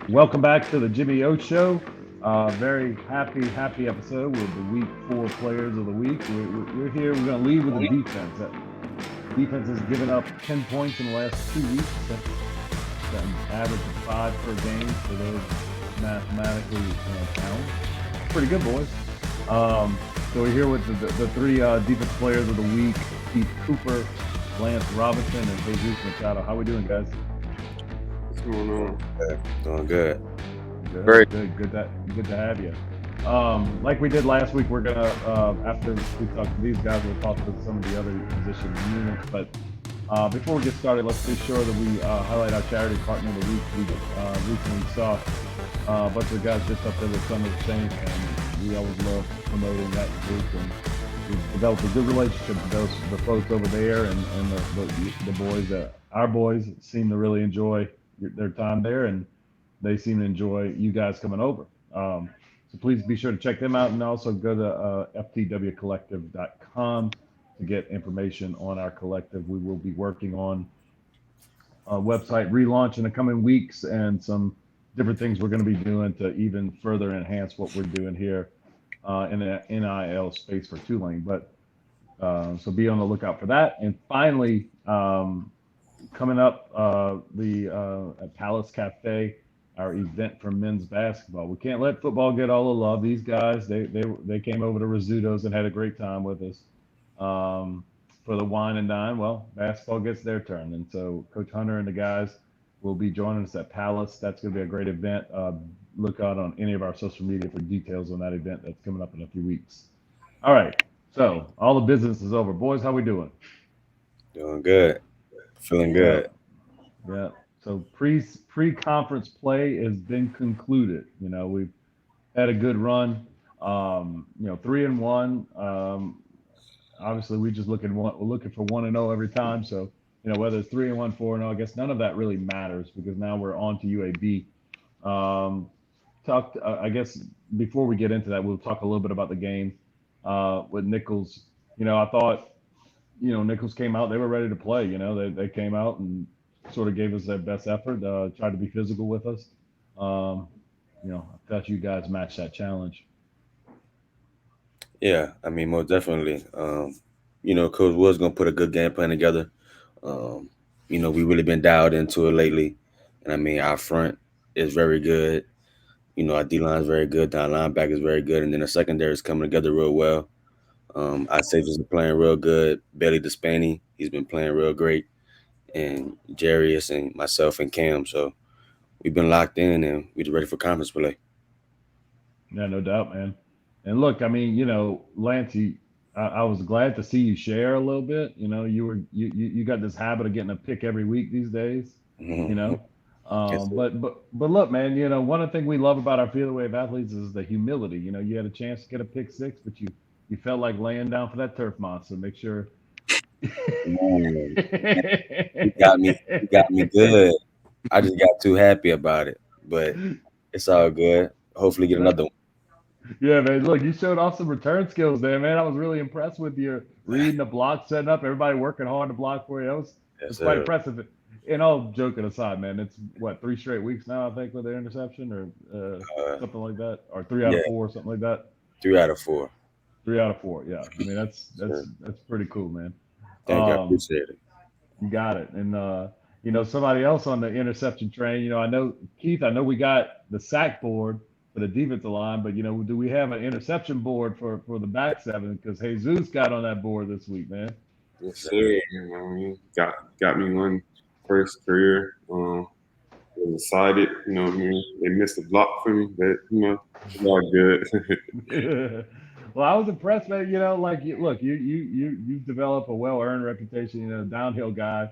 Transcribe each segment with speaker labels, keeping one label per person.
Speaker 1: Welcome back to the Jimmy O Show. Very happy episode with the Week 4 players of the week. We're here. We're going to lead with the defense. That defense has given up 10 points in the last 2 weeks. That's an average of 5 per game for those mathematically challenged. Pretty good, boys. So we're here with the three defense players of the week: Keith Cooper, Lance Robinson, and Jesus Machado. How we doing, guys?
Speaker 2: What's going on?
Speaker 3: Doing good.
Speaker 1: Good,
Speaker 3: Great.
Speaker 1: good to have you. Like we did last week, we're gonna after we talk to these guys, we'll talk to some of the other position units. But before we get started, let's be sure that we highlight our charity partner of the week. We recently saw a bunch of guys just up there with Son of the Saints, and we always love promoting that group. And we've developed a good relationship with the folks over there, and the boys. Our boys seem to really enjoy their time there, and they seem to enjoy you guys coming over. So please be sure to check them out, and also go to ftwcollective.com to get information on our collective. We will be working on a website relaunch in the coming weeks and some different things we're going to be doing to even further enhance what we're doing here in the NIL space for Tulane. But so be on the lookout for that. And finally, coming up, the at Palace Cafe, our event for men's basketball. We can't let football get all the love. These guys, they came over to Rizzuto's and had a great time with us for the wine and dine. Well, basketball gets their turn, and so Coach Hunter and the guys will be joining us at Palace. That's going to be a great event. Look out on any of our social media for details on that event that's coming up in a few weeks. All right, so all the business is over, boys. How we doing?
Speaker 3: Doing good. Feeling
Speaker 1: Yeah,
Speaker 3: good.
Speaker 1: yeah. So pre-conference play has been concluded. We've had a good run. 3-1. Obviously, we just we're looking for 1-0 every time. So whether it's 3-1, 4-0, I guess none of that really matters because now we're on to UAB. I guess before we get into that, we'll talk a little bit about the game with Nichols. I thought Nichols came out; they were ready to play. They came out and sort of gave us their best effort, tried to be physical with us. I thought you guys matched that challenge.
Speaker 3: Yeah, I mean, most definitely. Coach was gonna put a good game plan together. Um, we really been dialed into it lately, and I mean, our front is very good. Our D line is very good. Our linebacker is very good, and then the secondary is coming together real well. Our safeties are playing real good. Bailey Despany, he's been playing real great, and Jarius and myself and Cam. So we've been locked in, and we're ready for conference play.
Speaker 1: Yeah, no doubt, man. And look, I mean, Lance, I was glad to see you share a little bit. You got this habit of getting a pick every week these days. You
Speaker 3: Mhm.
Speaker 1: know,
Speaker 3: Yes, sir.
Speaker 1: but look, man. One of the things we love about our field wave athletes is the humility. You had a chance to get a pick six, but you felt like laying down for that turf monster. Make sure.
Speaker 3: Man, he got me good. I just got too happy about it, but it's all good. Hopefully, get another one.
Speaker 1: Yeah, man. Look, you showed off some return skills there, man. I was really impressed with your reading the block, setting up, everybody working hard to block for you.
Speaker 3: Yes,
Speaker 1: It's quite
Speaker 3: sir.
Speaker 1: impressive. And all joking aside, man, it's what 3 straight weeks now, I think, with the interception or
Speaker 3: Uh,
Speaker 1: something like that, or three out
Speaker 3: yeah,
Speaker 1: of four, something like that.
Speaker 3: 3 out of 4.
Speaker 1: 3 out of 4, yeah. I mean, that's
Speaker 3: Sure.
Speaker 1: that's that's pretty cool, man.
Speaker 3: Thank you. I
Speaker 1: Um,
Speaker 3: appreciate it.
Speaker 1: you got it. And somebody else on the interception train. I know Keith. I know we got the sack board for the defensive line, but do we have an interception board for the back seven? Because Jesus got on that board this week, man.
Speaker 2: Yes, sir. Got me one first career. Was excited. They missed a block for me, but it's all good.
Speaker 1: Well, I was impressed, man. Like look, you've developed a well earned reputation. Downhill guy,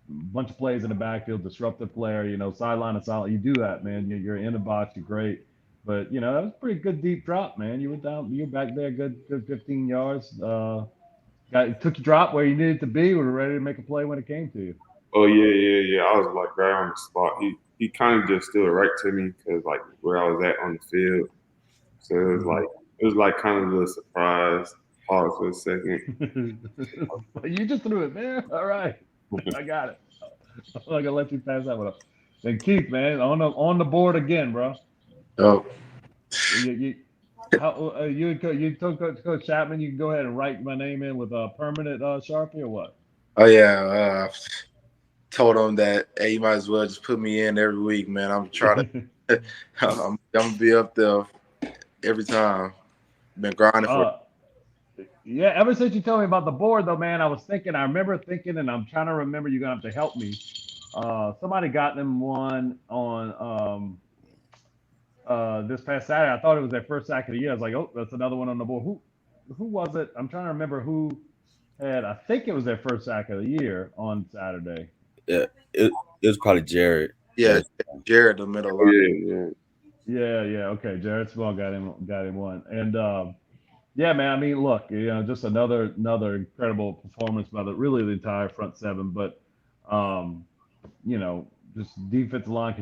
Speaker 1: bunch of plays in the backfield, disruptive player. Sideline to sideline. You do that, man. You're in the box. You're great. But that was a pretty good deep drop, man. You were down. You were back there, good 15 yards. Took your drop where you needed to be. We were ready to make a play when it came to you.
Speaker 2: Oh yeah. I was like right on the spot. He kind of just stood right to me because like where I was at on the field. So
Speaker 1: Mhm.
Speaker 2: it was like kind of a surprise pause for a second.
Speaker 1: You just threw it, man. All right, I got it. I'm not gonna let you pass that one up. Then Keith, man, on the board again, bro.
Speaker 4: Oh,
Speaker 1: You how you told Coach Chapman you can go ahead and write my name in with a permanent Sharpie or what?
Speaker 4: oh yeah. Told him that, hey, you might as well just put me in every week, man. I'm trying to. I'm gonna be up there every time. Been grinding for.
Speaker 1: uh, yeah. Ever since you told me about the board, though, man, I was thinking. I remember thinking, and I'm trying to remember. You're gonna have to help me. Somebody got them one on this past Saturday. I thought it was their first sack of the year. I was like, oh, that's another one on the board. Who was it? I'm trying to remember who had. I think it was their first sack of the year on Saturday.
Speaker 3: Yeah, it was probably Jared.
Speaker 4: Yeah, Jared, the middle
Speaker 2: Oh
Speaker 4: line.
Speaker 2: yeah,
Speaker 1: Yeah. Okay, Jared Small got him one, and yeah, man. I mean, look, just another incredible performance by really the entire front seven, but um, just defensive line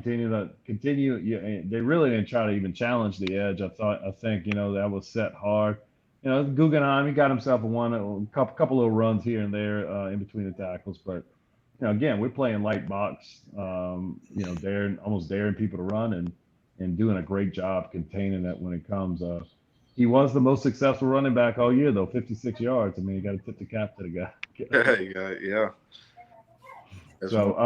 Speaker 1: continue. Yeah, they really didn't try to even challenge the edge. I think that was set hard. Guggenheim, he got himself a couple little runs here and there in between the tackles, but again, we're playing light box. Almost daring people to run and doing a great job containing that when it comes. He was the most successful running back all year, though, 56 yards. I mean, you got to tip the cap to the guy.
Speaker 4: Yeah. That's one.
Speaker 1: So,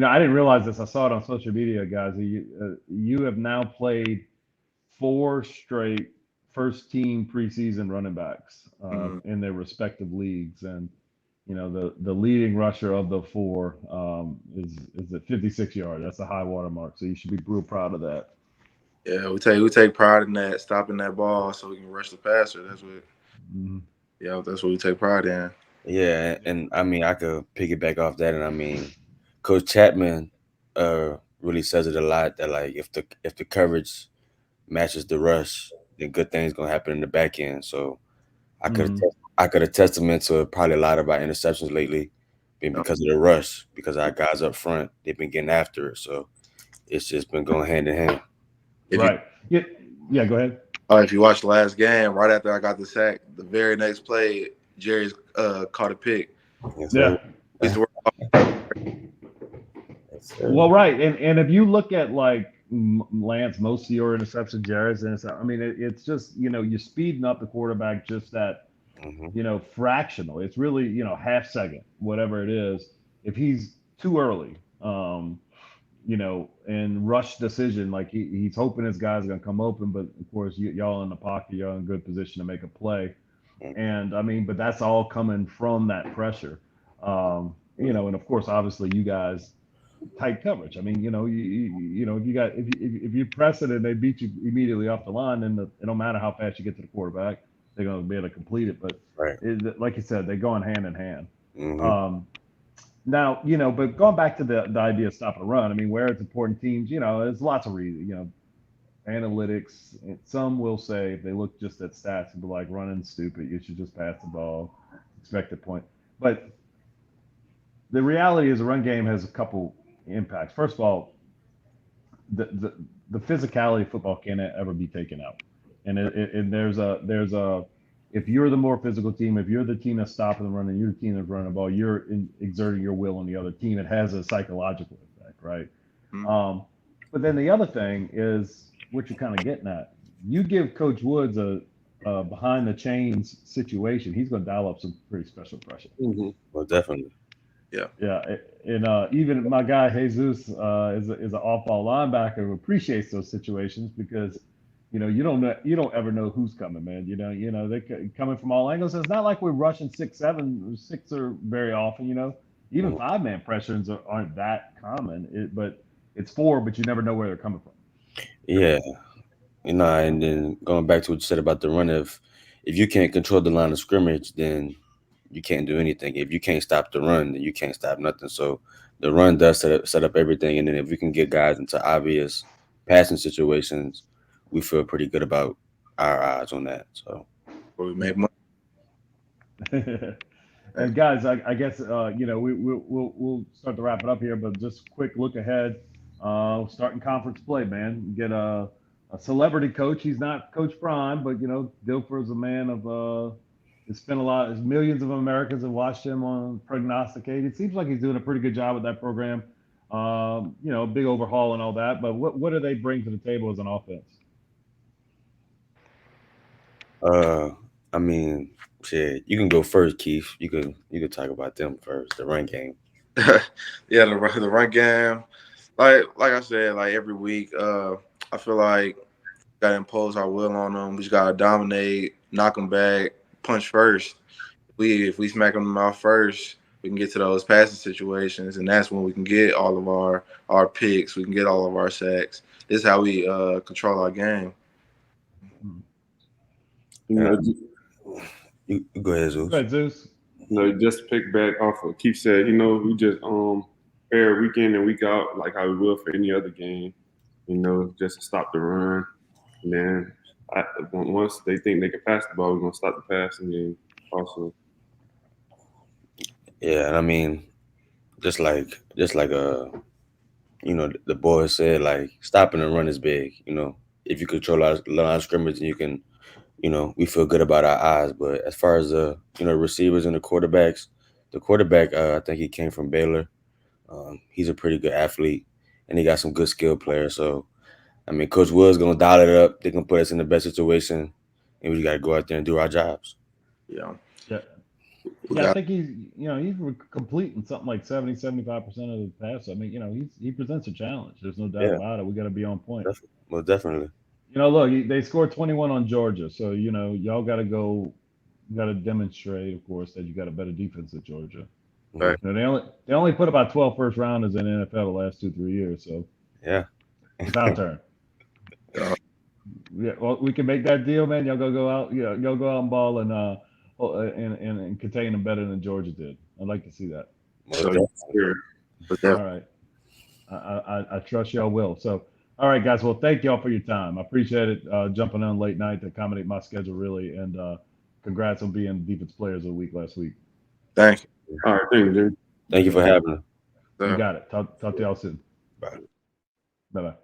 Speaker 1: I didn't realize this. I saw it on social media, guys. You have now played four straight first team preseason running backs
Speaker 4: Mm,
Speaker 1: in their respective leagues, and the leading rusher of the four is at 56 yards. That's a high water mark. So you should be real proud of that.
Speaker 4: yeah, we take pride in that, stopping that ball so we can rush the passer.
Speaker 1: Mhm.
Speaker 4: That's what we take pride in.
Speaker 3: Yeah, and I mean I could piggyback off that, and I mean Coach Chapman really says it a lot that like if the coverage matches the rush, then good things gonna happen in the back end. So I could
Speaker 1: Mhm.
Speaker 3: I could attest to probably a lot of our interceptions lately been
Speaker 4: Yeah.
Speaker 3: because of the rush, because our guys up front they've been getting after it. So it's just been going hand in hand.
Speaker 4: If you
Speaker 1: Right. Yeah. Yeah. Go ahead.
Speaker 4: if you watch the last game, right after I got the sack, the very next play, Jerry's caught a pick.
Speaker 3: Yes, sir.
Speaker 1: Yeah.
Speaker 4: We used to work.
Speaker 3: Yes, sir.
Speaker 1: Well, right, and if you look at like Lance, most of your interception, Jared's interception. I mean, it's just you're speeding up the quarterback just that
Speaker 3: Hmm.
Speaker 1: fractional. It's really half second, whatever it is. If he's too early, and rush decision, like he's hoping his guy's gonna come open, but of course y'all in the pocket, y'all in good position to make a play. And I mean, but that's all coming from that pressure. And of course, obviously, you guys tight coverage. I mean, if you got if you press it and they beat you immediately off the line, then it don't matter how fast you get to the quarterback, they're going to be able to complete it. But
Speaker 3: Right.
Speaker 1: like you said, they're going hand in hand.
Speaker 3: Hmm.
Speaker 1: Um, Now, but going back to the idea of stopping a run, I mean, where it's important teams, there's lots of reasons, analytics. Some will say if they look just at stats and be like running stupid, you should just pass the ball, expect a point. But the reality is, the run game has a couple impacts. First of all, the physicality of football can't ever be taken out. And there's a if you're the more physical team, if you're the team that's stopping the run and you're the team that's running the ball, you're exerting your will on the other team. It has a psychological effect, right?
Speaker 4: Mm,
Speaker 1: But then the other thing is what you're kind of getting at. You give Coach Woods a behind the chains situation, he's going to dial up some pretty special pressure.
Speaker 2: hmm
Speaker 3: Well, definitely.
Speaker 4: yeah.
Speaker 1: Yeah, and even my guy Jesus is an off-ball linebacker who appreciates those situations because you don't ever know who's coming, man. They coming from all angles. It's not like we're rushing 6, 7, 6 very often. Even
Speaker 3: Mhm.
Speaker 1: five-man pressures aren't that common. But it's four, but you never know where they're coming from.
Speaker 3: Yeah, and then going back to what you said about the run, if you can't control the line of scrimmage, then you can't do anything. If you can't stop the run, then you can't stop nothing. So the run does set up everything, and then if we can get guys into obvious passing situations, we feel pretty good about our odds on that. So
Speaker 4: Where we make money.
Speaker 1: And guys, I guess we'll start to wrap it up here, but just quick look ahead. Starting conference play, man. Get a celebrity coach. He's not Coach Prime, but Dilfer is a man of has spent a lot. Millions of Americans have watched him on prognosticate. It seems like he's doing a pretty good job with that program. Big overhaul and all that. But what do they bring to the table as an offense?
Speaker 3: Uh, I mean, shit, you can go first, Keith. You could talk about them first. The run game.
Speaker 4: Yeah, the run game. Like I said, like every week, I feel like gotta impose our will on them. We just gotta dominate, knock them back, punch first. If we smack them in the mouth first, we can get to those passing situations, and that's when we can get all of our picks. We can get all of our sacks. This is how we control our game.
Speaker 1: Hmm.
Speaker 2: You
Speaker 3: And
Speaker 2: know,
Speaker 3: you go ahead,
Speaker 1: Go
Speaker 3: Zeus.
Speaker 1: ahead, Zeus.
Speaker 2: just pick back off of Keith said. We just fair week in and week out like how we will for any other game. Just to stop the run, and then once they think they can pass the ball, we're gonna stop the pass, and then also.
Speaker 3: Yeah, and I mean, just like the boys said, like stopping the run is big. If you control our line of scrimmage, and you can, we feel good about our eyes. But as far as receivers and the quarterback, I think he came from Baylor. He's a pretty good athlete, and he got some good skill players. So I mean, Coach Wood's gonna dial it up. They can put us in the best situation, and we got to go out there and do our jobs.
Speaker 4: Yeah,
Speaker 1: Yeah.
Speaker 4: we
Speaker 1: Yeah, I
Speaker 4: got.
Speaker 1: think he's completing something like 70-75% of the pass. I mean, he presents a challenge. There's no doubt
Speaker 3: Yeah,
Speaker 1: about it. We got to be on point.
Speaker 3: most definitely.
Speaker 1: Look, they scored 21 on Georgia, so y'all got to go. You got to demonstrate, of course, that you got a better defense at Georgia.
Speaker 3: Hmm.
Speaker 1: They only put about 12 first rounders in the NFL the last 2-3 years, so
Speaker 3: Yeah.
Speaker 1: it's our turn.
Speaker 4: Uh,
Speaker 1: Yeah, well, we can make that deal, man. Y'all go out, y'all go out and ball and contain them better than Georgia did. I'd like to see that.
Speaker 3: Most
Speaker 2: So
Speaker 3: definitely.
Speaker 2: here,
Speaker 4: but
Speaker 1: All right, I trust y'all will. So, all right, guys. Well, thank y'all for your time. I appreciate it. Jumping on late night to accommodate my schedule, really, and congrats on being defense players of the week last week.
Speaker 4: thank
Speaker 2: all right, thank you, Jim.
Speaker 3: Thank you for having us.
Speaker 4: you.
Speaker 1: You got it. Talk to y'all soon.
Speaker 3: Bye.
Speaker 1: Bye bye.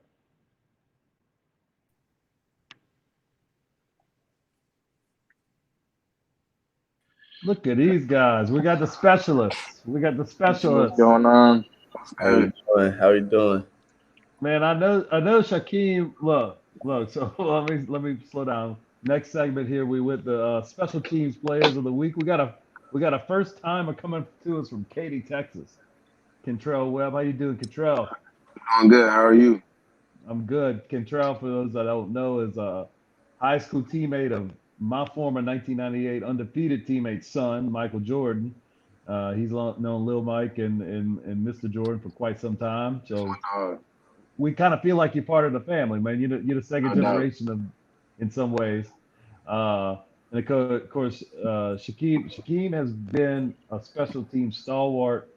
Speaker 1: Look at these guys. We got the specialists. We got the
Speaker 5: What's
Speaker 1: specialists.
Speaker 5: going on? How
Speaker 4: Hey,
Speaker 5: you doing? How you doing?
Speaker 1: Man, I know Shi-Keem. Look. So let me slow down. Next segment here, we with the special teams players of the week. We got a first timer coming to us from Katy, Texas. Kentrell Webb, how you doing, Kentrell?
Speaker 5: Doing good. How are you?
Speaker 1: I'm good. Kentrell, for those that don't know, is a high school teammate of my former 1998 undefeated teammate's son, Michael Jordan. He's known Lil Mike and Mr. Jordan for quite some time. So
Speaker 5: Uh,
Speaker 1: we kind of feel like you're part of the family, man. You're the second
Speaker 5: no doubt.
Speaker 1: generation in some ways. And of course, Shi-Keem has been a special team stalwart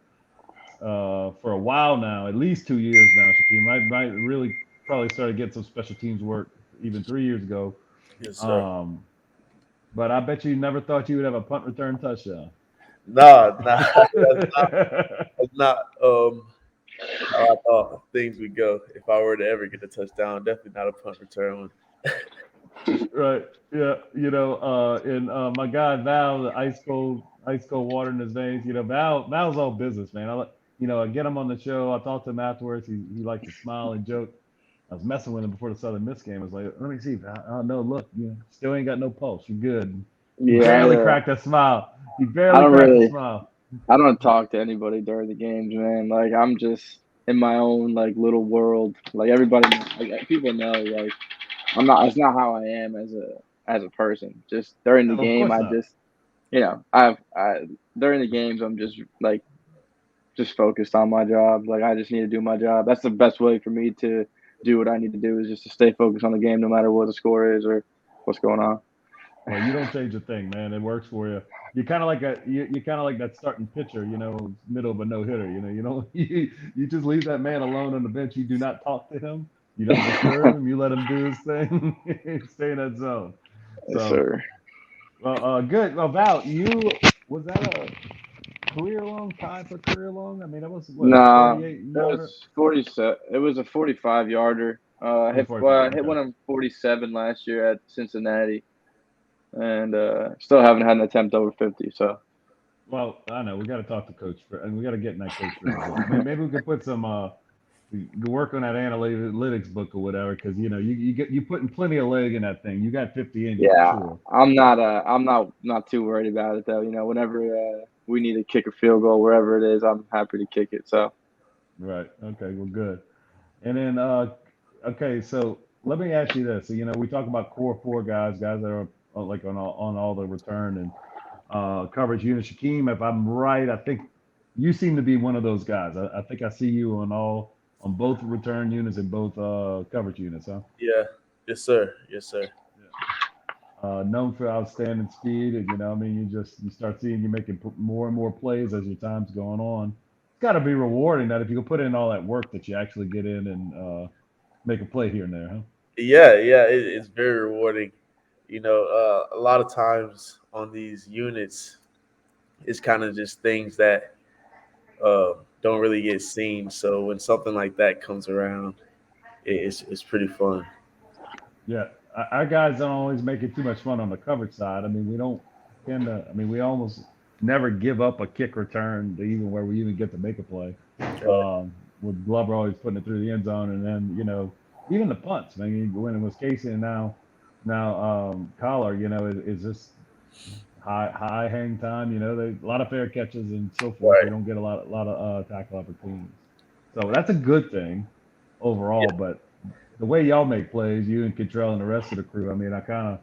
Speaker 1: for a while now, at least 2 years now. Shi-Keem might really probably started getting some special teams work even 3 years ago.
Speaker 6: Yes, sir.
Speaker 1: Um, but I bet you never thought you would have a punt return touchdown.
Speaker 6: Nah, that's not how I thought things would go. If I were to ever get a touchdown, definitely not a punt return one.
Speaker 1: Right. Yeah. And my guy Val, the ice cold water in his veins. Val's all business, man. I get him on the show. I talk to him afterwards. He likes to smile and joke. I was messing with him before the Southern Miss game. I was like, let me see. Oh no, look, still ain't got no pulse. You good? He
Speaker 5: Yeah,
Speaker 1: barely cracked a smile. He
Speaker 5: I
Speaker 1: barely
Speaker 5: don't
Speaker 1: cracked a
Speaker 5: really,
Speaker 1: smile.
Speaker 5: I don't talk to anybody during the games, man. Like I'm just in my own like little world. Like everybody, like people know, like I'm not. It's not how I am as a person. Just during the
Speaker 1: No, of
Speaker 5: game,
Speaker 1: course
Speaker 5: I
Speaker 1: not.
Speaker 5: just, I during the games, I'm just like just focused on my job. Like I just need to do my job. That's the best way for me to do what I need to do is just to stay focused on the game, no matter what the score is or what's going on.
Speaker 1: Well, you don't change a thing, man. It works for you. You're kind of like that starting pitcher, middle of a no hitter. You don't you just leave that man alone on the bench. You do not talk to him. You don't disturb him. You let him do his thing. Stay in that zone.
Speaker 5: Yes,
Speaker 1: So,
Speaker 5: sir.
Speaker 1: well, good. Well, Val, was that a career long tie for career long? I mean, that was what, a
Speaker 5: Nah,
Speaker 1: 48
Speaker 5: it
Speaker 1: yarder.
Speaker 5: was 47. It was a 45 yarder.
Speaker 1: Oh, 45.
Speaker 5: I hit
Speaker 1: Okay.
Speaker 5: one on 47 last year at Cincinnati, and still haven't had an attempt over 50. So
Speaker 1: Well, I know we got to talk to coach and we got to get in that coach for. Maybe we could put some you can work on that analytics book or whatever, because you putting plenty of leg in that thing. You got 50 in you for
Speaker 5: Yeah,
Speaker 1: sure.
Speaker 5: I'm not too worried about it though. Whenever we need to kick a field goal, wherever it is, I'm happy to kick it. So
Speaker 1: Right. Okay. Well, good. And then okay, so let me ask you this. So, we talk about core four guys that are like on all the return and coverage units. Shi-Keem, if I'm right, I think you seem to be one of those guys. I think I see you on both return units and both coverage units, huh?
Speaker 6: Yeah. Yes, sir. Yes, sir.
Speaker 1: Known for outstanding speed, and I mean, you start seeing you making more and more plays as your time's going on. It's got to be rewarding that if you can put in all that work that you actually get in and make a play here and there, huh?
Speaker 6: Yeah, yeah. It's very rewarding. A lot of times on these units, it's kind of just things that don't really get seen. So when something like that comes around, it's pretty fun.
Speaker 1: Yeah, our guys don't always make it too much fun on the coverage side. I mean, we don't tend to. I mean, we almost never give up a kick return to even where we even get to make a play. With Glover always putting it through the end zone, and then even the punts. I mean, when it was Casey and now Collar, is this high hang time. A lot of fair catches and so forth. We
Speaker 6: Right.
Speaker 1: don't get a lot of tackle opportunities, so that's a good thing overall.
Speaker 6: Yeah.
Speaker 1: But the way y'all make plays, you and Kentrell and the rest of the crew, I mean, I kind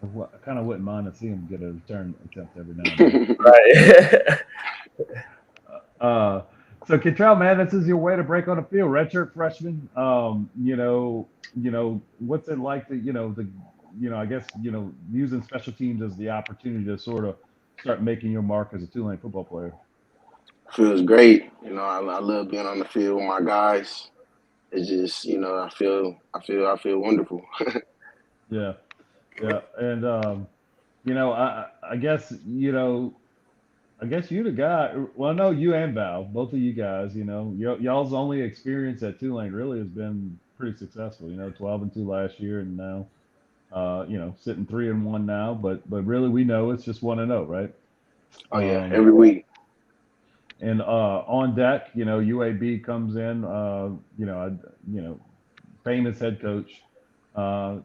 Speaker 1: of wouldn't mind to see them get a return attempt every now and then.
Speaker 6: Right.
Speaker 1: Uh, so Kentrell, man, this is your way to break on the field, redshirt freshman. What's it like to, I guess, using special teams as the opportunity to sort of start making your mark as a Tulane football player.
Speaker 7: Feels great. I love being on the field with my guys. It's just, I feel wonderful.
Speaker 1: Yeah, yeah, and I guess you the guy. Well, no, you and Val, both of you guys. Y'all's only experience at Tulane really has been pretty successful. 12-2 last year, and now, sitting 3-1 now. But really, we know it's just 1-0, right?
Speaker 7: Oh yeah,
Speaker 1: Um,
Speaker 7: every week.
Speaker 1: and on deck, UAB comes in. Famous head coach. Uh,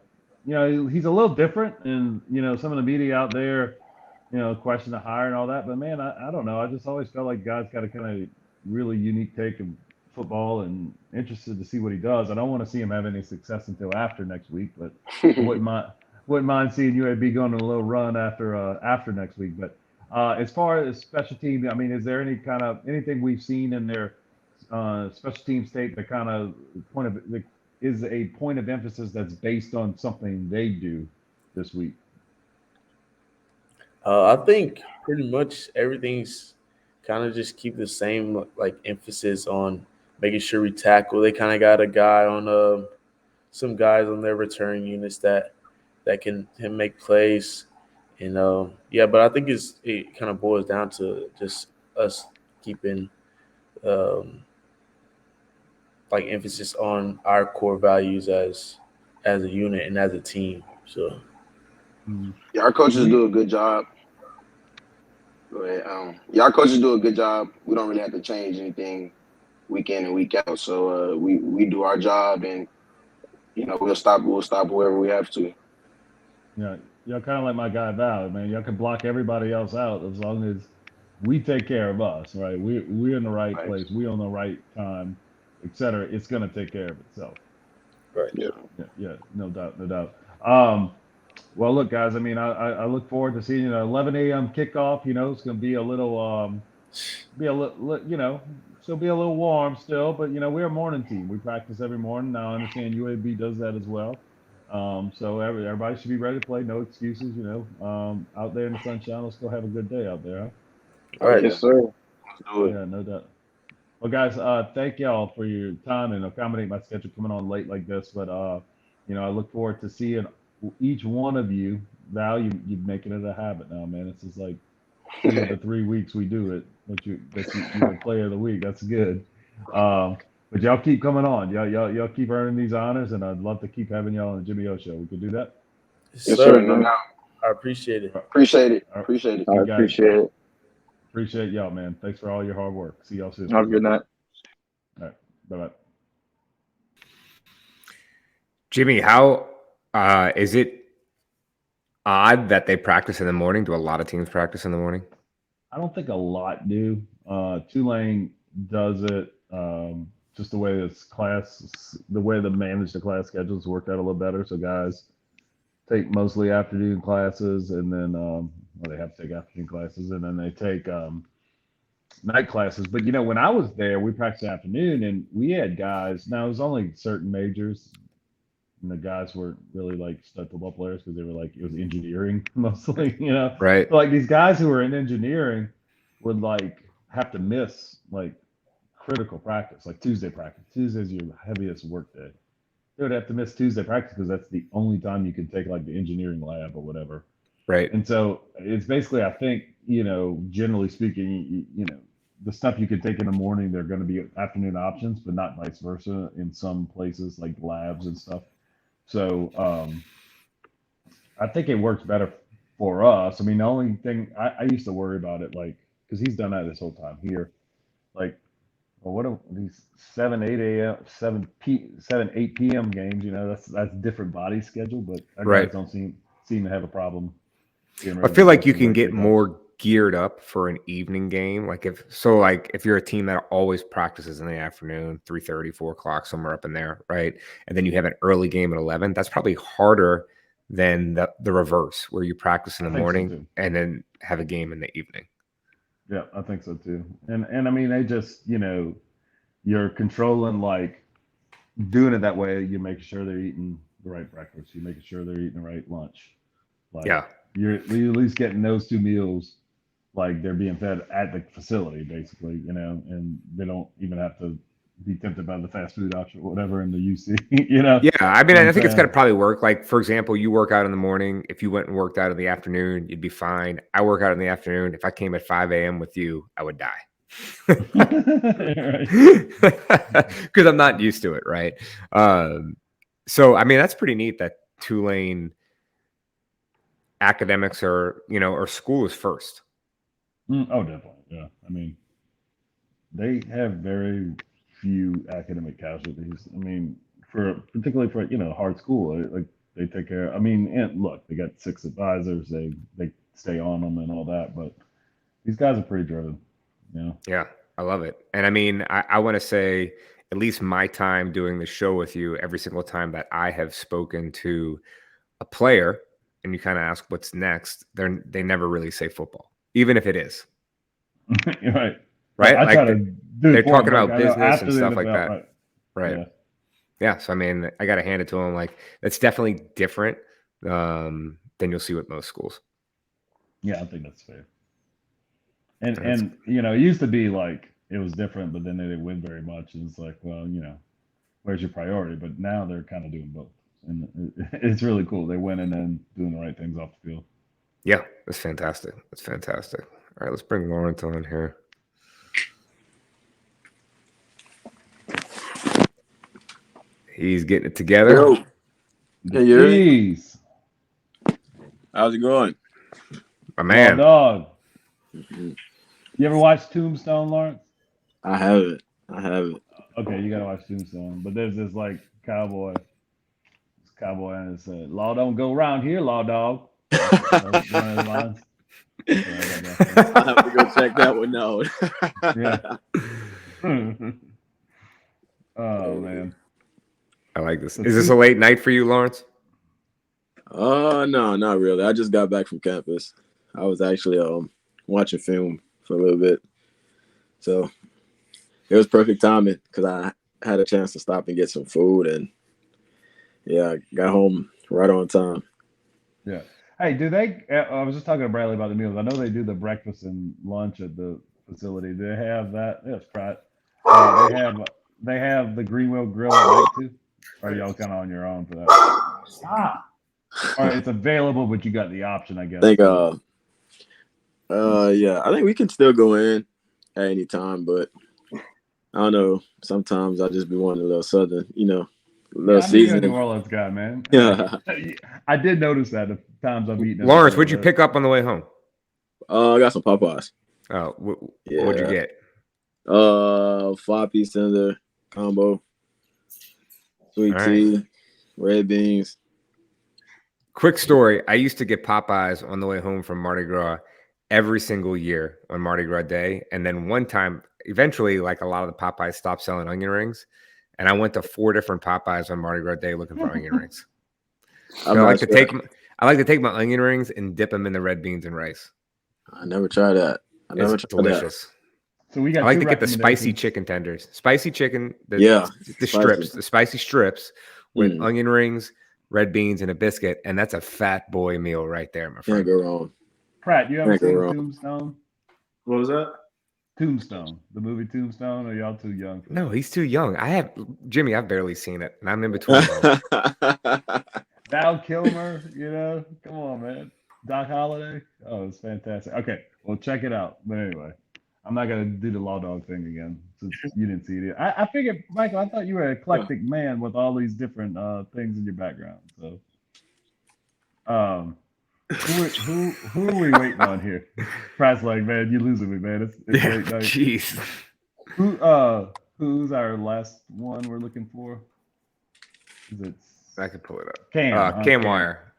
Speaker 1: he's a little different, and some of the media out there question the hire and all that. But man, I don't know. I just always felt like God's got a kind of really unique take of football, and interested to see what he does. I don't want to see him have any success until after next week, but I wouldn't mind seeing UAB going on a little run after next week. But as far as special teams, I mean, is there anything we've seen in their special team state that kind of is a point of emphasis that's based on something they do this week?
Speaker 6: I think pretty much everything's kind of just keep the same like emphasis on making sure we tackle. They kind of got a guy on some guys on their return units that can make plays, and yeah. But I think it kind of boils down to just us keeping um, like emphasis on our core values as a unit and as a team. So
Speaker 7: Yeah, our coaches
Speaker 1: You,
Speaker 7: do a good job. Go ahead. Yeah, our coaches do a good job. We don't really have to change anything week in and week out. So we do our job, and we'll stop wherever we have to.
Speaker 1: y'all kind of like my guy Val, man. Y'all can block everybody else out as long as we take care of us, right? We're in the right
Speaker 7: Right.
Speaker 1: place, we on the right time, etc. It's gonna take care of itself.
Speaker 6: right.
Speaker 7: Yeah.
Speaker 1: Yeah, yeah, no doubt, no doubt. Well, look, guys. I mean, I look forward to seeing 11 a.m. kickoff. It's gonna be a little still be a little warm still, but we're a morning team. We practice every morning. Now I understand UAB does that as well. So everybody should be ready to play. No excuses. Out there in the sunshine. Let's go have a good day out there. Huh?
Speaker 7: Oh
Speaker 6: Right.
Speaker 7: yeah.
Speaker 5: yes, sir.
Speaker 7: Let's do it.
Speaker 1: Yeah, no doubt. Well, guys, thank y'all for your time and accommodate my schedule coming on late like this. But I look forward to seeing each one of you. Val, you're making it a habit now, man. This is like 2 of the 3 weeks we do it. But you're a player of the week. That's good. But y'all keep coming on. Y'all keep earning these honors, and I'd love to keep having y'all on the Jimmy O show. We could do that.
Speaker 6: Yes,
Speaker 7: Yes,
Speaker 6: sir.
Speaker 7: sir. No doubt.
Speaker 6: I appreciate it.
Speaker 7: Appreciate it.
Speaker 1: All right.
Speaker 7: Appreciate it.
Speaker 5: I
Speaker 1: You guys,
Speaker 5: appreciate it.
Speaker 1: Appreciate y'all, man. Thanks for all your hard work. See y'all soon.
Speaker 5: Have a good night.
Speaker 1: All right. Bye-bye.
Speaker 8: Jimmy, how is it odd that they practice in the morning? Do a lot of teams practice in the morning?
Speaker 1: I don't think a lot do. Tulane does it. Just the way the way they manage the class schedules worked out a little better. So guys take mostly afternoon classes, and then they have to take afternoon classes, and then they take night classes. But when I was there, we practiced afternoon, and we had guys. Now it was only certain majors, and the guys weren't really like stud football players because they were like it was engineering mostly.
Speaker 8: Right.
Speaker 1: So, like these guys who were in engineering would like have to miss like critical practice, like Tuesday practice. Tuesday's your heaviest work day. They would have to miss Tuesday practice because that's the only time you can take like the engineering lab or whatever.
Speaker 8: Right.
Speaker 1: And so it's basically, I think, generally speaking, the stuff you could take in the morning, they're going to be afternoon options, but not vice versa in some places like labs and stuff. So I think it works better for us. I mean, the only thing I used to worry about it, like, because he's done that this whole time here, like, well, what are these 7, 8 a.m., 8 p.m. games? That's different body schedule, but our guys don't seem to have a problem.
Speaker 8: I feel like you can get more geared up for an evening game. Like if you're a team that always practices in the afternoon, 3:30, 4 o'clock, somewhere up in there, right? And then you have an early game at 11. That's probably harder than the reverse, where you practice in the morning and then have a game in the evening.
Speaker 1: Yeah, I think so too. And I mean, they just, you're controlling, like, doing it that way. You make sure they're eating the right breakfast. You making sure they're eating the right lunch. Like,
Speaker 8: yeah.
Speaker 1: You're at least getting those 2 meals, like they're being fed at the facility, basically, and they don't even have to be tempted by the fast food option or whatever in the UC,
Speaker 8: Yeah, I mean, I think it's got to probably work. Like, for example, you work out in the morning. If you went and worked out in the afternoon, you'd be fine. I work out in the afternoon. If I came at 5 a.m. with you, I would die. Because I'm not used to it, right? So, I mean, that's pretty neat that Tulane academics or school is first.
Speaker 1: Oh, definitely. Yeah. I mean, they have very few academic casualties. I mean, particularly for hard school, like they take care. I mean, and look, they got 6 advisors. They stay on them and all that, but these guys are pretty driven.
Speaker 8: Yeah, I love it. And I mean, I want to say at least my time doing the show with you, every single time that I have spoken to a player and you kind of ask what's next, they never really say football, even if it is.
Speaker 1: Right.
Speaker 8: Right.
Speaker 1: I try to do
Speaker 8: they're talking about business and stuff like
Speaker 1: that.
Speaker 8: Right. Right. Yeah. So, I mean, I got to hand it to them. Like, that's definitely different than you'll see with most schools.
Speaker 1: Yeah, I think that's fair. And it used to be like it was different, but then they didn't win very much. And it's like, well, where's your priority? But now they're kind of doing both. And it's really cool. They're winning and doing the right things off the field.
Speaker 8: Yeah, that's fantastic. That's fantastic. All right, let's bring Lawrence on here. He's getting it together.
Speaker 9: Yo. Hey,
Speaker 1: Jeez.
Speaker 9: How's it going?
Speaker 8: My man.
Speaker 1: Dog. You ever watch Tombstone, Lawrence?
Speaker 9: I haven't.
Speaker 1: Okay, you gotta watch Tombstone. But there's this like cowboy. This cowboy and it said, "Law don't go around here, law dog." That's one of his lines.
Speaker 9: I'll have to go check that one out.
Speaker 1: Yeah. Oh man.
Speaker 8: I like this. Is this a late night for you, Lawrence?
Speaker 9: No, not really. I just got back from campus. I was actually watching film for a little bit. So it was perfect timing because I had a chance to stop and get some food, and I got home right on time.
Speaker 1: Yeah. Hey, do they? I was just talking to Bradley about the meals. I know they do the breakfast and lunch at the facility. Do they have that? Yes, Pratt. They have the Greenwell Grill at night too. Or are y'all kind of on your own for that? Stop. All right, it's available, but you got the option, I guess.
Speaker 9: I think, I think we can still go in at any time, but I don't know. Sometimes I just be wanting a little southern, a little seasoning.
Speaker 1: You're a New Orleans guy, man.
Speaker 9: Yeah.
Speaker 1: I did notice that the times I've eaten.
Speaker 8: Lawrence, what'd you pick up on the way home?
Speaker 9: I got some Popeyes.
Speaker 8: Oh,
Speaker 9: Yeah.
Speaker 8: what'd you get?
Speaker 9: 5-piece tender combo, sweet
Speaker 8: All right.
Speaker 9: tea, red beans.
Speaker 8: Quick story. I used to get Popeyes on the way home from Mardi Gras every single year on Mardi Gras Day. And then one time, eventually, like a lot of the Popeyes stopped selling onion rings. And I went to 4 different Popeyes on Mardi Gras Day looking for onion rings.
Speaker 9: I'm
Speaker 8: I
Speaker 9: not
Speaker 8: like
Speaker 9: sure.
Speaker 8: I like to take my onion rings and dip them in the red beans and rice.
Speaker 9: I never tried that.
Speaker 8: It's delicious.
Speaker 1: So we
Speaker 8: I
Speaker 1: got
Speaker 8: like
Speaker 1: two
Speaker 8: to get the spicy
Speaker 1: recommendations.
Speaker 8: chicken tenders. Spicy chicken, the
Speaker 9: spicy.
Speaker 8: spicy strips with
Speaker 9: Mm.
Speaker 8: onion rings, red beans, and a biscuit. And that's a fat boy meal right there, my friend.
Speaker 9: Can't go wrong.
Speaker 1: Pratt, you ever
Speaker 9: Can't go
Speaker 1: seen
Speaker 9: wrong.
Speaker 1: Tombstone?
Speaker 2: What was that?
Speaker 1: Tombstone, the movie Tombstone, or y'all too young?
Speaker 8: No, he's too young. Jimmy, I've barely seen it, and I'm in between both.
Speaker 1: Val Kilmer, come on, man. Doc Holliday. Oh, it's fantastic. Okay, well, check it out. But anyway, I'm not gonna do the Law Dog thing again since you didn't see it. I figured, Michael, I thought you were an eclectic man with all these different things in your background. So, who are we waiting on here? Pratt's like, man, you're losing me, man. It's late night.
Speaker 8: Jeez.
Speaker 1: Who's our last one we're looking for? Is it?
Speaker 8: I can pull it up.
Speaker 1: Cam
Speaker 8: Wire.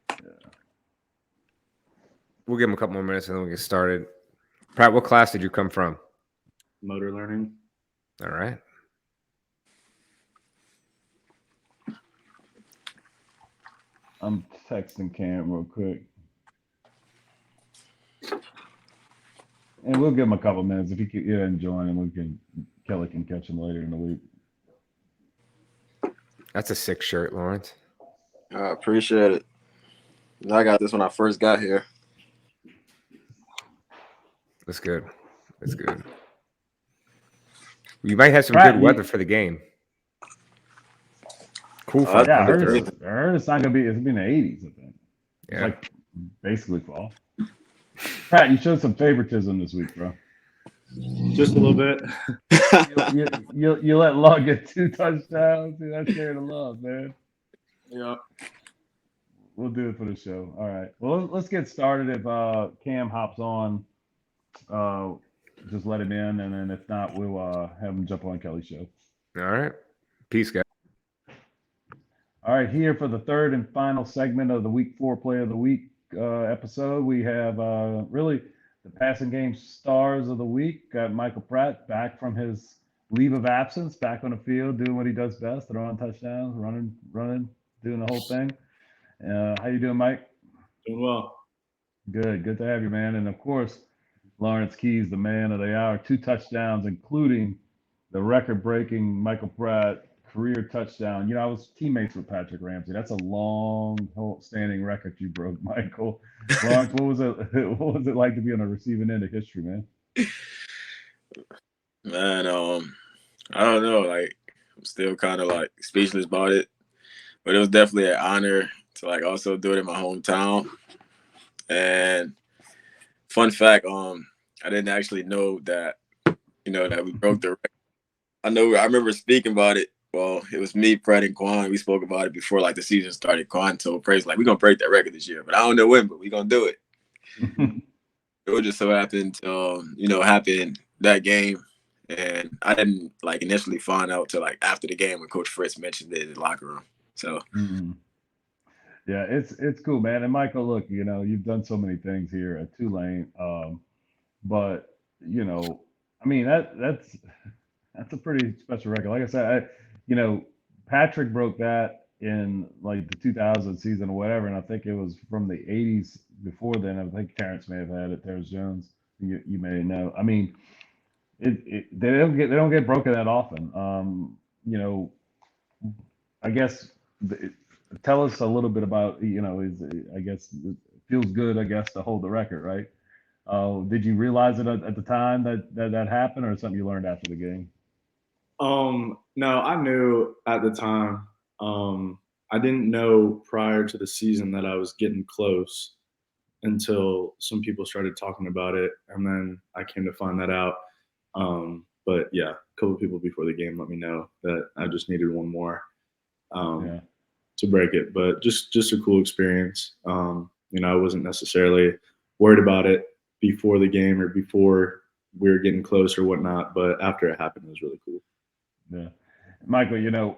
Speaker 1: Yeah.
Speaker 8: We'll give him a couple more minutes and then we'll get started. Pratt, what class did you come from?
Speaker 2: Motor learning.
Speaker 8: All right.
Speaker 1: I'm texting Cam real quick. And we'll give him a couple minutes. If he can join and Kelly can catch him later in the week.
Speaker 8: That's a sick shirt, Lawrence.
Speaker 9: I appreciate it. I got this when I first got here.
Speaker 8: That's good. That's good. You might have some
Speaker 1: Pratt,
Speaker 8: good weather for the game. Cool.
Speaker 9: Yeah,
Speaker 1: I heard it's not gonna be. It's gonna be in the 80s. I think. It's
Speaker 8: Yeah.
Speaker 1: like basically fall. Pratt, you showed some favoritism this week, bro.
Speaker 2: Just a little bit.
Speaker 1: You let Love get 2 touchdowns. Dude, that's sharing the love, man.
Speaker 2: Yeah.
Speaker 1: We'll do it for the show. All right. Well, let's get started. If Cam hops on, just let him in, and then if not, we'll have him jump on Kelly's show.
Speaker 8: All right. Peace, guys.
Speaker 1: All right, here for the third and final segment of the Week 4 Play of the Week episode, we have really the passing game stars of the week. Got Michael Pratt back from his leave of absence, back on the field, doing what he does best, throwing touchdowns, running, doing the whole thing. How you doing, Mike?
Speaker 2: Doing well.
Speaker 1: Good to have you, man. And of course, Lawrence Keys, the man of the hour, 2 touchdowns, including the record-breaking Michael Pratt career touchdown. I was teammates with Patrick Ramsey. That's a long-standing record you broke, Michael. Lawrence, what was it like to be on the receiving end of history, man?
Speaker 9: Man, I don't know. Like, I'm still kind of like speechless about it, but it was definitely an honor to like also do it in my hometown. And fun fact, I didn't actually know that, that we broke the record. I remember speaking about it. Well, it was me, Pratt, and Quan. We spoke about it before like the season started. Quan told Praise like, we're gonna break that record this year, but I don't know when, but we're gonna do it. It was just so happened happen that game. And I didn't like initially find out till like after the game when Coach Fritz mentioned it in the locker room. So
Speaker 1: yeah, it's cool, man. And Michael, look, you've done so many things here at Tulane, but I mean that's a pretty special record. Like I said, Patrick broke that in like the 2000 season or whatever, and I think it was from the 80s before then. I think Terrence may have had it. Terrence Jones, you may know. I mean. They don't get broken that often. I guess tell us a little bit about I guess it feels good to hold the record, right? Did you realize it at the time that happened, or something you learned after the game?
Speaker 10: No, I knew at the time. I didn't know prior to the season that I was getting close until some people started talking about it, and then I came to find that out. But yeah, a couple of people before the game let me know that I just needed one more to break it. But just a cool experience. I wasn't necessarily worried about it before the game or before we were getting close or whatnot, but after it happened, it was really cool.
Speaker 1: Yeah, Michael, you're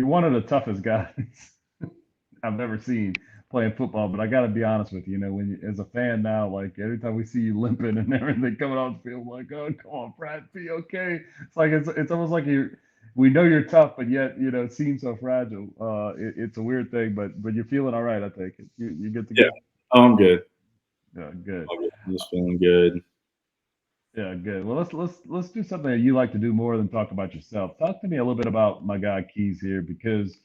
Speaker 1: one of the toughest guys I've ever seen playing football. But I got to be honest with you, when you, as a fan now, like every time we see you limping and everything coming off the field, I'm like, oh, come on, Pratt, be okay. It's like it's almost like we know you're tough, but yet it seems so fragile. It's a weird thing, but you're feeling all right. I think you good to go.
Speaker 10: Yeah, I'm good.
Speaker 1: Yeah, good.
Speaker 10: I'm just feeling good.
Speaker 1: Yeah, good. Well, let's do something that you like to do more than talk about yourself. Talk to me a little bit about my guy Keys here, because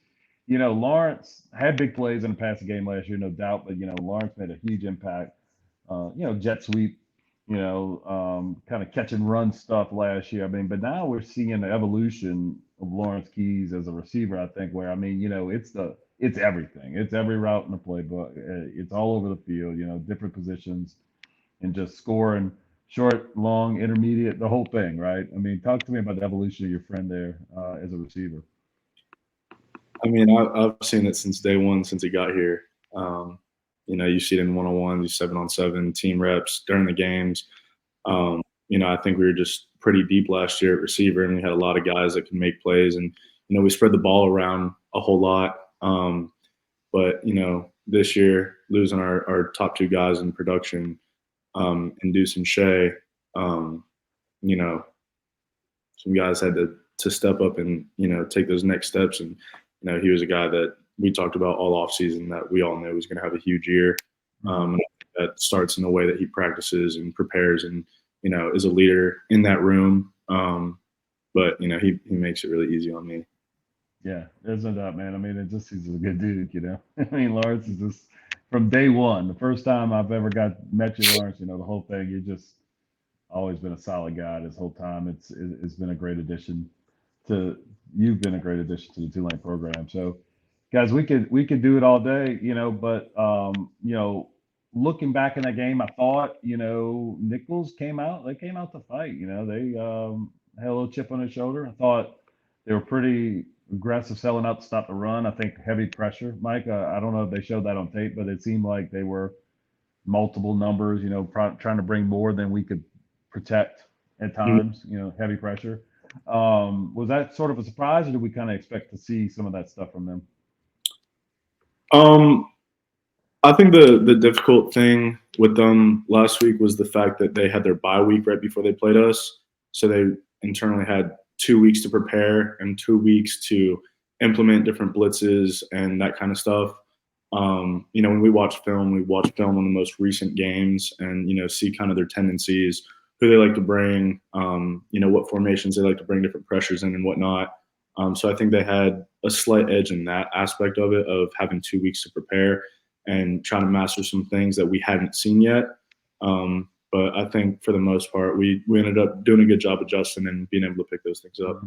Speaker 1: Lawrence had big plays in the passing game last year, no doubt, but Lawrence made a huge impact. Jet sweep, kind of catch and run stuff last year. I mean, but now we're seeing the evolution of Lawrence Keys as a receiver. I think where it's everything. It's every route in the playbook. It's all over the field. Different positions and just scoring short, long, intermediate, the whole thing, right? I mean, talk to me about the evolution of your friend there as a receiver.
Speaker 10: I mean, I've seen it since day one, since he got here. You see it in one-on-one, these 7-on-7 team reps during the games. I think we were just pretty deep last year at receiver, and we had a lot of guys that can make plays, and we spread the ball around a whole lot. But this year, losing our top two guys in production, and Deuce and Shea, some guys had to step up and take those next steps. And he was a guy that we talked about all off season that we all knew was going to have a huge year. And that starts in the way that he practices and prepares, and is a leader in that room. But he makes it really easy on me.
Speaker 1: Yeah, there's no doubt, man. I mean, he's a good dude. I mean, Lawrence is just from day one. The first time I've ever met you, Lawrence, the whole thing. You've just always been a solid guy this whole time. It's been a great addition you've been a great addition to the Tulane program. So, guys, we could do it all day, but looking back in that game, I thought, Nichols came out. They came out to fight. They had a little chip on their shoulder. I thought they were pretty aggressive, selling out to stop the run. I think heavy pressure, Mike. I don't know if they showed that on tape, but it seemed like they were multiple numbers, trying to bring more than we could protect at times, heavy pressure. Was that sort of a surprise, or did we kind of expect to see some of that stuff from them?
Speaker 10: I think the difficult thing with them last week was the fact that they had their bye week right before they played us. So they internally had 2 weeks to prepare and 2 weeks to implement different blitzes and that kind of stuff. When we watch film on the most recent games and, see kind of their tendencies, who they like to bring, what formations they like to bring different pressures in and whatnot. So I think they had a slight edge in that aspect of it, of having 2 weeks to prepare and trying to master some things that we hadn't seen yet. But I think for the most part, we ended up doing a good job adjusting and being able to pick those things up.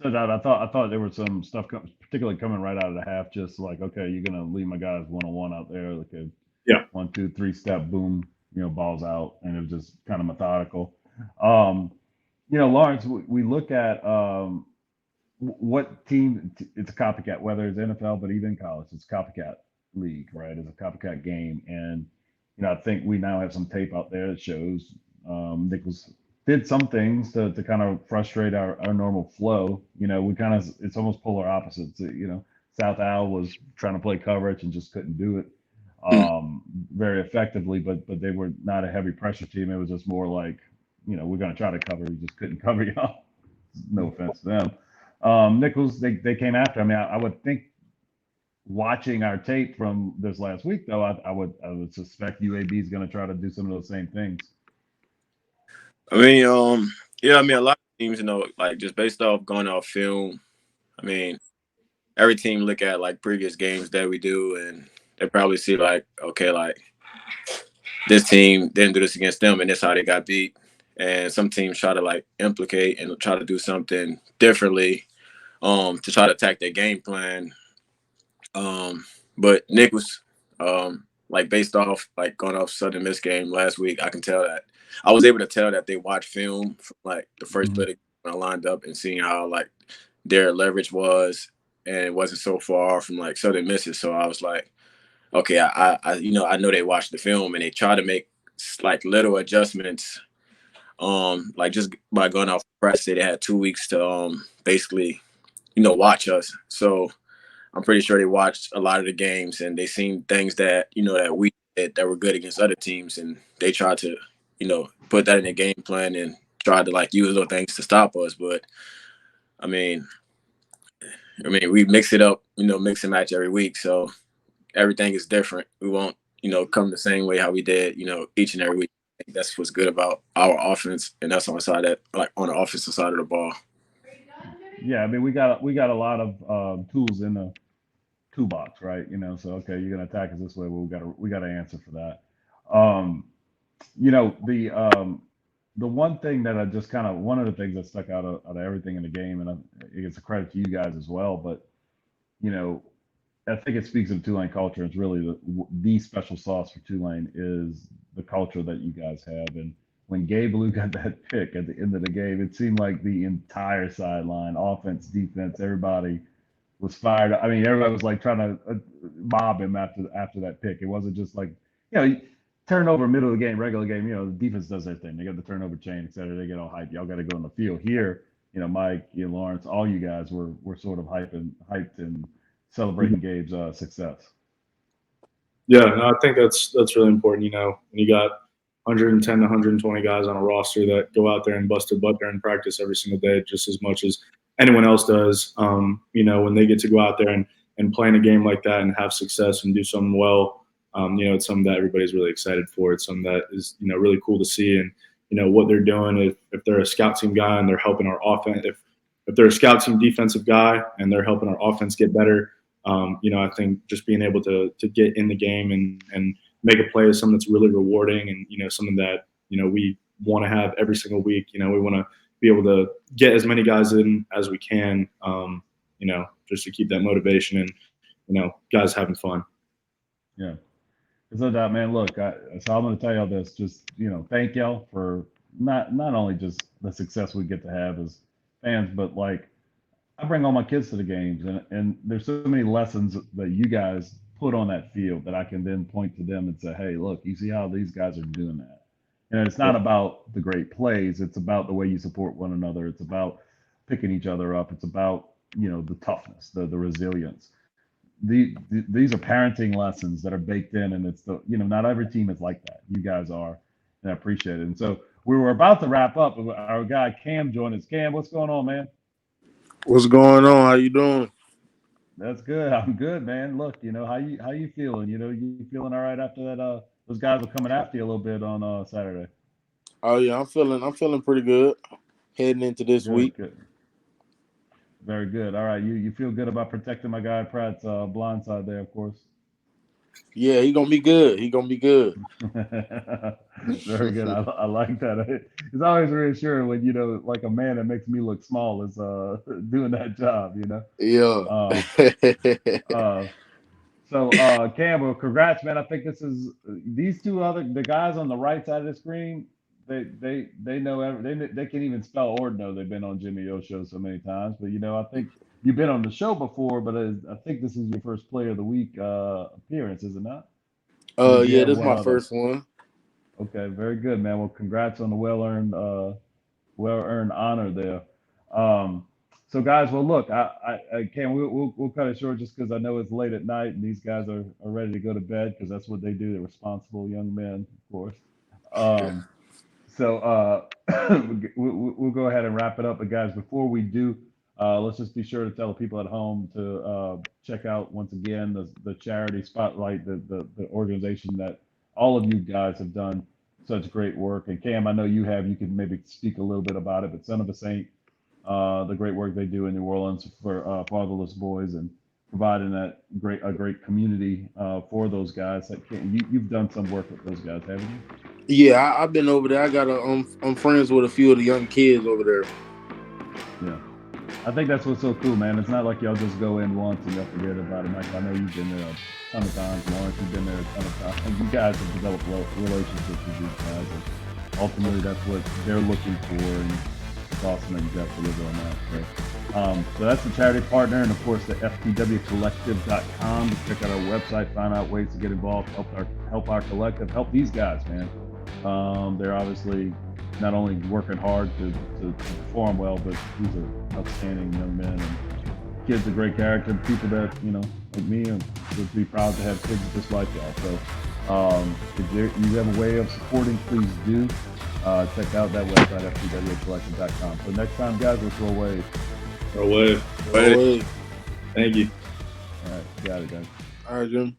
Speaker 1: So that I thought there was some stuff, particularly coming right out of the half, just like, okay, you're gonna leave my guys one-on-one out there, like a 1, 2, 3 step, boom, balls out, and it was just kind of methodical. Lawrence, we look at what team. It's a copycat, whether it's NFL, but even college, it's a copycat league, right? It's a copycat game, and I think we now have some tape out there that shows Nichols did some things to kind of frustrate our normal flow. It's almost polar opposites. South Al was trying to play coverage and just couldn't do it very effectively, but they were not a heavy pressure team. It was just more like, we're going to try to cover. We just couldn't cover y'all. No offense to them. Nichols, they came after. I mean, I would think, watching our tape from this last week, though, I would suspect UAB is going to try to do some of those same things.
Speaker 9: I mean, a lot of teams, like just based off going off film, I mean, every team look at like previous games that we do, and they probably see like, okay, like this team didn't do this against them, and that's how they got beat. And some teams try to like implicate and try to do something differently, to try to attack their game plan. But Nichols, like based off like going off Southern Miss game last week, I was able to tell that they watched film from like the first play when I lined up and seeing how like their leverage was, and it wasn't so far from like Southern Miss's. So I was like, okay, I know they watched the film and they try to make like little adjustments. Like just by going off press, they had 2 weeks to basically, watch us. So I'm pretty sure they watched a lot of the games and they seen things that that we did that were good against other teams, and they tried to put that in their game plan and tried to like use those things to stop us. But I mean, we mix it up, mix and match every week, so everything is different. We won't come the same way how we did each and every week. I think that's what's good about our offense, and that's on the side that like on the offensive side of the ball.
Speaker 1: Yeah, I mean we got a lot of tools in the toolbox, right? So okay, you're gonna attack us this way. Well, we gotta answer for that. Um, the one thing that I just kind of one of the things that stuck out of everything in the game, and it's a credit to you guys as well, but you know I think it speaks of Tulane culture. It's really the special sauce for Tulane is the culture that you guys have. And when Gabe Blue got that pick at the end of the game, it seemed like the entire sideline, offense, defense, everybody was fired. I mean, everybody was like trying to mob him after that pick. It wasn't just like turnover middle of the game, regular game. The defense does their thing. They got the turnover chain, et cetera. They get all hyped. Y'all got to go on the field here. Mike, Lawrence, all you guys were sort of hyped and celebrating Gabe's success.
Speaker 10: Yeah, no, I think that's really important. When you got 110 to 120 guys on a roster that go out there and bust their butt there and practice every single day just as much as anyone else does. When they get to go out there and play in a game like that and have success and do something well, it's something that everybody's really excited for. It's something that is, really cool to see. And, what they're doing, if they're a scout team guy and they're helping our offense, if they're a scout team defensive guy and they're helping our offense get better, I think just being able to get in the game and make a play is something that's really rewarding and, something that, we want to have every single week. We want to be able to get as many guys in as we can, just to keep that motivation and, guys having fun.
Speaker 1: Yeah. There's no doubt, man. Look, so I'm going to tell y'all this. Just thank y'all for not only just the success we get to have as fans, but like I bring all my kids to the games, and there's so many lessons that you guys put on that field that I can then point to them and say, hey, look, you see how these guys are doing that. And it's not about the great plays. It's about the way you support one another. It's about picking each other up. It's about the toughness, the resilience. These are parenting lessons that are baked in, and it's not every team is like that. You guys are, and I appreciate it. And so we were about to wrap up. Our guy Cam joined us. Cam, what's going on, man?
Speaker 11: What's going on? How you doing?
Speaker 1: That's good. I'm good, man. Look, how you feeling? You feeling all right after that? Those guys were coming after you a little bit on Saturday.
Speaker 11: Oh yeah, I'm feeling pretty good heading into this week.
Speaker 1: Good. Very good. All right, you feel good about protecting my guy Pratt's blind side there, of course.
Speaker 11: Yeah, he gonna be good.
Speaker 1: Very good. I like that. It's always reassuring when like a man that makes me look small is doing that job.
Speaker 11: Yeah.
Speaker 1: So Campbell, congrats, man. I think these the guys on the right side of the screen. They know they can even spell Ordno. They've been on Jimmy O show so many times, but I think you've been on the show before, but I think this is your first Player of the Week appearance, is it not?
Speaker 11: Yeah, this is my first one.
Speaker 1: Okay, very good, man. Well, congrats on the well-earned honor there. So, guys, well, look, I can't. We'll cut it short just because I know it's late at night and these guys are ready to go to bed because that's what they do. They're responsible young men, of course. So we'll go ahead and wrap it up. But guys, before we do, let's just be sure to tell the people at home to check out once again the charity spotlight, the organization that all of you guys have done such great work. And Cam, I know you can maybe speak a little bit about it, but Son of a Saint, the great work they do in New Orleans for fatherless boys and providing a great community for those guys. You've done some work with those guys, haven't you?
Speaker 11: Yeah, I've been over there. I'm friends with a few of the young kids over there.
Speaker 1: Yeah, I think that's what's so cool, man. It's not like y'all just go in once and y'all forget about it. Mike, I know you've been there a ton of times. Lawrence, you've been there a ton of times. You guys have developed relationships with these guys. And ultimately, that's what they're looking for. And it's awesome that you guys deliver on that. So that's the charity partner, and of course the FTWcollective.com. Check out our website, find out ways to get involved, help our collective, help these guys, man. They're obviously not only working hard to perform well, but these are outstanding young men and kids of great character, people that, like me, and would be proud to have kids just like y'all. So if you have a way of supporting, please do. Check out that website, FTWcollective.com. So next time, guys, let's roll Wave.
Speaker 10: Roll Wave.
Speaker 11: Hey.
Speaker 10: Thank you.
Speaker 1: All right, got it, guys.
Speaker 11: All right, Jim.